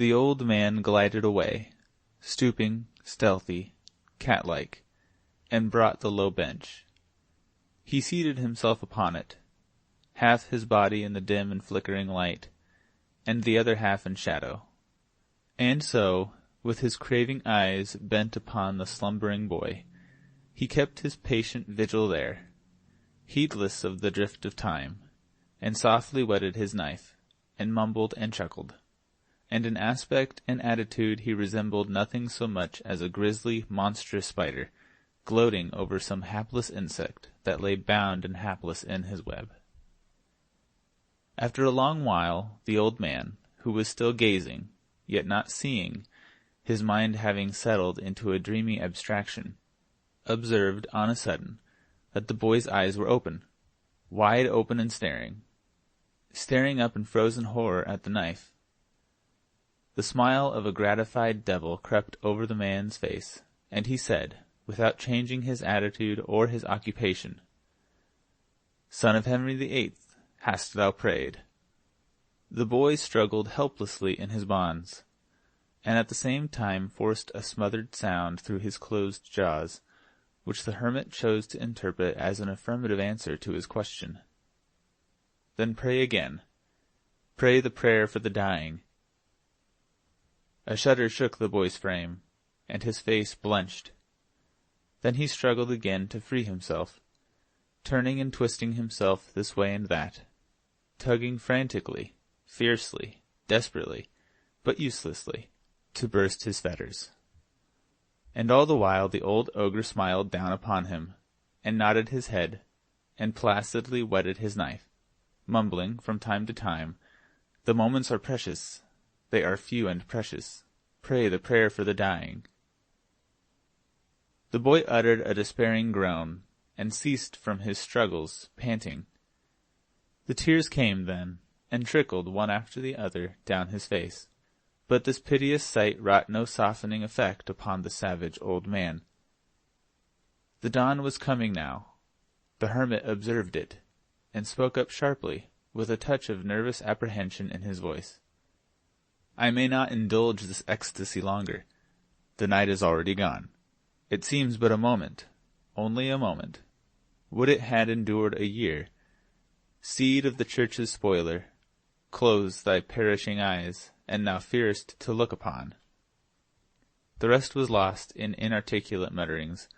The old man glided away, stooping, stealthy, cat-like, and brought the low bench. He seated himself upon it, half his body in the dim and flickering light, and the other half in shadow. And so, with his craving eyes bent upon the slumbering boy, he kept his patient vigil there, heedless of the drift of time, and softly whetted his knife, and mumbled and chuckled. And in aspect and attitude he resembled nothing so much as a grisly, monstrous spider, gloating over some hapless insect that lay bound and hapless in his web. After a long while, the old man, who was still gazing, yet not seeing, his mind having settled into a dreamy abstraction, observed on a sudden that the boy's eyes were open, wide open and staring up in frozen horror at the knife. The smile of a gratified devil crept over the man's face, and he said, without changing his attitude or his occupation, "Son of Henry VIII, hast thou prayed?" The boy struggled helplessly in his bonds, and at the same time forced a smothered sound through his closed jaws, which the hermit chose to interpret as an affirmative answer to his question. "Then pray again. Pray the prayer for the dying." A shudder shook the boy's frame, and his face blenched. Then he struggled again to free himself, turning and twisting himself this way and that, tugging frantically, fiercely, desperately, but uselessly, to burst his fetters. And all the while the old ogre smiled down upon him, and nodded his head, and placidly whetted his knife, mumbling from time to time, "The moments are precious. They are few and precious. Pray the prayer for the dying." The boy uttered a despairing groan, and ceased from his struggles, panting. The tears came then, and trickled one after the other down his face, but this piteous sight wrought no softening effect upon the savage old man. The dawn was coming now. The hermit observed it, and spoke up sharply, with a touch of nervous apprehension in his voice. "I may not indulge this ecstasy longer. The night is already gone. It seems but a moment, only a moment. Would it had endured a year. Seed of the church's spoiler, close thy perishing eyes, and thou fearest to look upon." The rest was lost in inarticulate mutterings.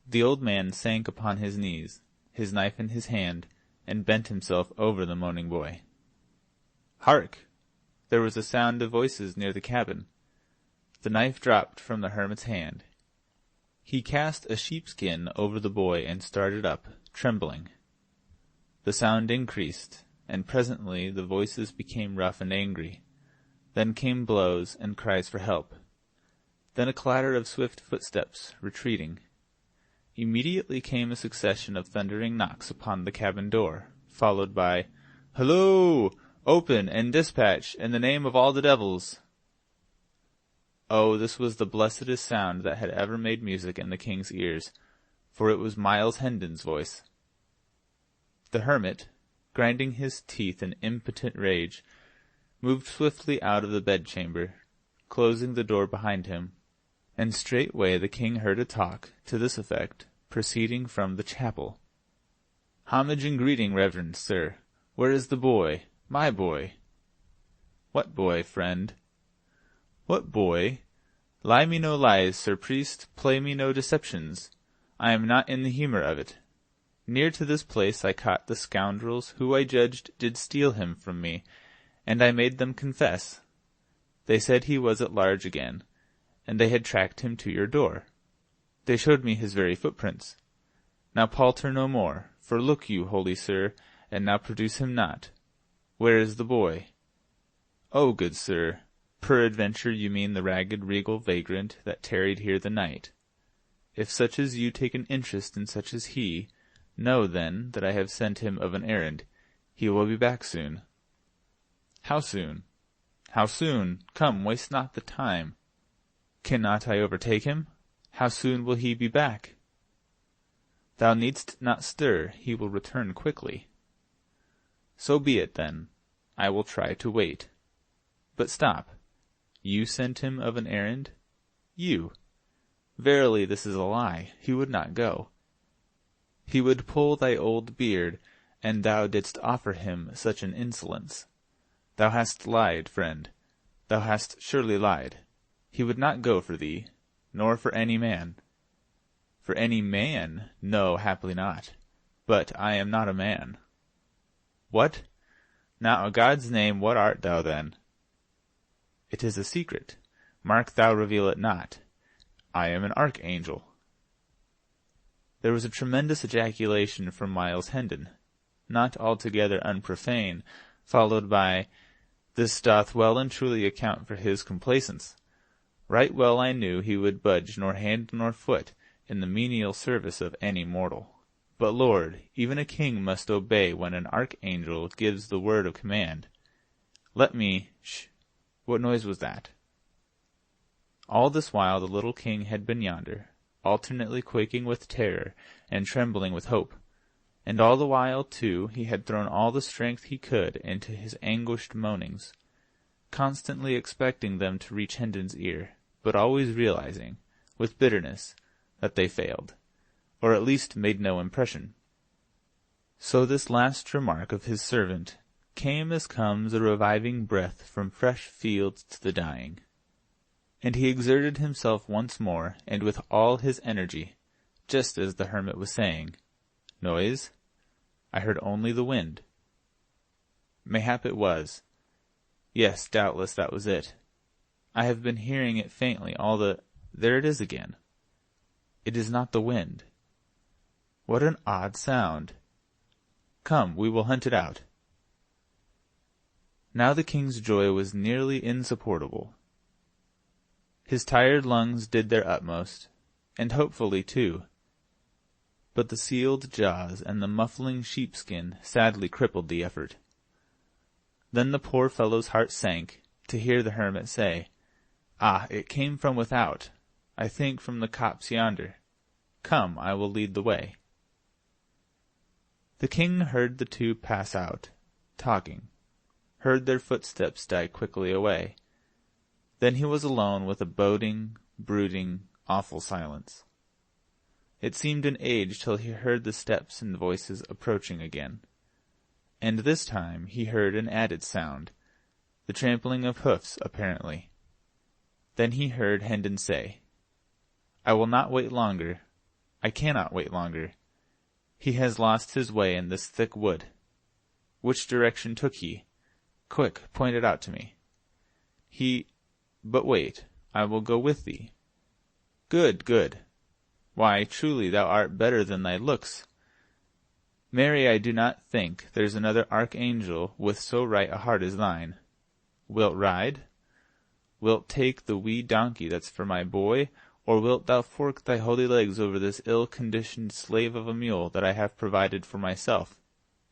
The old man sank upon his knees, his knife in his hand, and bent himself over the moaning boy. Hark! There was a sound of voices near the cabin. The knife dropped from the hermit's hand. He cast a sheepskin over the boy and started up, trembling. The sound increased, and presently the voices became rough and angry. Then came blows and cries for help. Then a clatter of swift footsteps, retreating. Immediately came a succession of thundering knocks upon the cabin door, followed by, "Halloo! Open and dispatch, in the name of all the devils!" Oh, this was the blessedest sound that had ever made music in the king's ears, for it was Miles Hendon's voice. The hermit, grinding his teeth in impotent rage, moved swiftly out of the bedchamber, closing the door behind him, and straightway the king heard a talk, to this effect, proceeding from the chapel. "Homage and greeting, reverend sir. Where is the boy? My boy." "What boy, friend?" "What boy? Lie me no lies, sir priest, play me no deceptions. I am not in the humour of it. Near to this place I caught the scoundrels who I judged did steal him from me, and I made them confess. They said he was at large again, and they had tracked him to your door. They showed me his very footprints. Now palter no more, for look you, holy sir, and now produce him not. Where is the boy?" "Oh, good sir, peradventure you mean the ragged regal vagrant that tarried here the night. If such as you take an interest in such as he, know then that I have sent him of an errand. He will be back soon." "How soon?" "How soon? Come, waste not the time." "Cannot I overtake him? How soon will he be back?" "Thou needst not stir, he will return quickly." "So be it, then. I will try to wait. But stop. You sent him of an errand? You! Verily this is a lie, he would not go. He would pull thy old beard, and thou didst offer him such an insolence. Thou hast lied, friend, thou hast surely lied. He would not go for thee, nor for any man. For any man? No, happily not. But I am not a man. What? Now, a God's name, what art thou then? It is a secret. Mark thou reveal it not. I am an archangel. There was a tremendous ejaculation from Miles Hendon, not altogether unprofane, followed by, "This doth well and truly account for his complaisance. Right well I knew he would budge nor hand nor foot in the menial service of any mortal. But, Lord, even a king must obey when an archangel gives the word of command. Let me— Shh! What noise was that?" All this while the little king had been yonder, alternately quaking with terror and trembling with hope, and all the while, too, he had thrown all the strength he could into his anguished moanings, constantly expecting them to reach Hendon's ear, but always realizing, with bitterness, that they failed, or at least made no impression. So this last remark of his servant came as comes a reviving breath from fresh fields to the dying, and he exerted himself once more, and with all his energy, just as the hermit was saying, "Noise? I heard only the wind." Mayhap it was. Yes, doubtless that was it. I have been hearing it faintly all there it is again. It is not the wind. What an odd sound! Come, we will hunt it out. Now the king's joy was nearly insupportable. His tired lungs did their utmost, and hopefully too, but the sealed jaws and the muffling sheepskin sadly crippled the effort. Then the poor fellow's heart sank to hear the hermit say, "Ah, it came from without, I think from the copse yonder. Come, I will lead the way." The king heard the two pass out, talking, heard their footsteps die quickly away. Then he was alone with a boding, brooding, awful silence. It seemed an age till he heard the steps and voices approaching again. And this time he heard an added sound, the trampling of hoofs, apparently. Then he heard Hendon say, "I will not wait longer. I cannot wait longer. He has lost his way in this thick wood. Which direction took he? Quick, point it out to me." But wait, I will go with thee." "Good, good. Why, truly thou art better than thy looks. Marry, I do not think there's another archangel with so right a heart as thine. Wilt ride? Wilt take the wee donkey that's for my boy, or wilt thou fork thy holy legs over this ill-conditioned slave of a mule that I have provided for myself,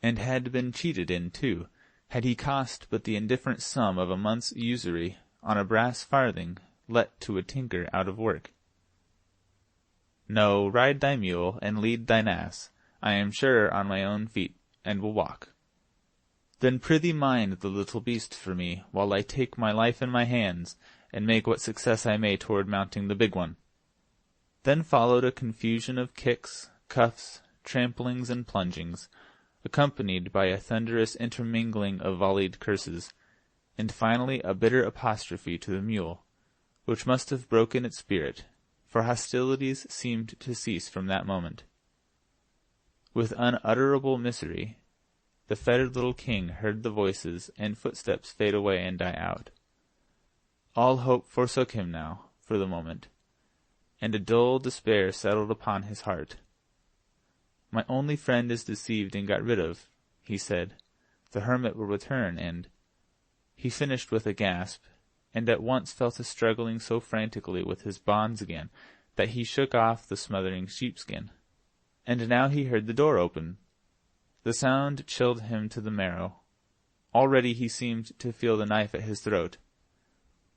and had been cheated in, too, had he cost but the indifferent sum of a month's usury on a brass farthing let to a tinker out of work? No, ride thy mule, and lead thine ass. I am surer on my own feet, and will walk. Then prithee mind the little beast for me, while I take my life in my hands, and make what success I may toward mounting the big one." Then followed a confusion of kicks, cuffs, tramplings, and plungings, accompanied by a thunderous intermingling of volleyed curses, and finally a bitter apostrophe to the mule, which must have broken its spirit, for hostilities seemed to cease from that moment. With unutterable misery, the fettered little king heard the voices and footsteps fade away and die out. All hope forsook him now, for the moment, and a dull despair settled upon his heart. "My only friend is deceived and got rid of," he said. "The hermit will return, and—" He finished with a gasp, and at once fell to struggling so frantically with his bonds again that he shook off the smothering sheepskin. And now he heard the door open. The sound chilled him to the marrow. Already he seemed to feel the knife at his throat.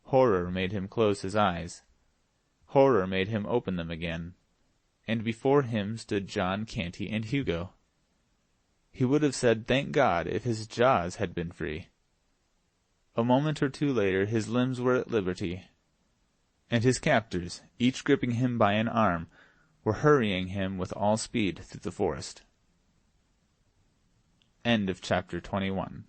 Horror made him close his eyes. Horror made him open them again. And before him stood John Canty and Hugo. He would have said, "Thank God," if his jaws had been free. A moment or two later his limbs were at liberty, and his captors, each gripping him by an arm, were hurrying him with all speed through the forest. End of chapter 21.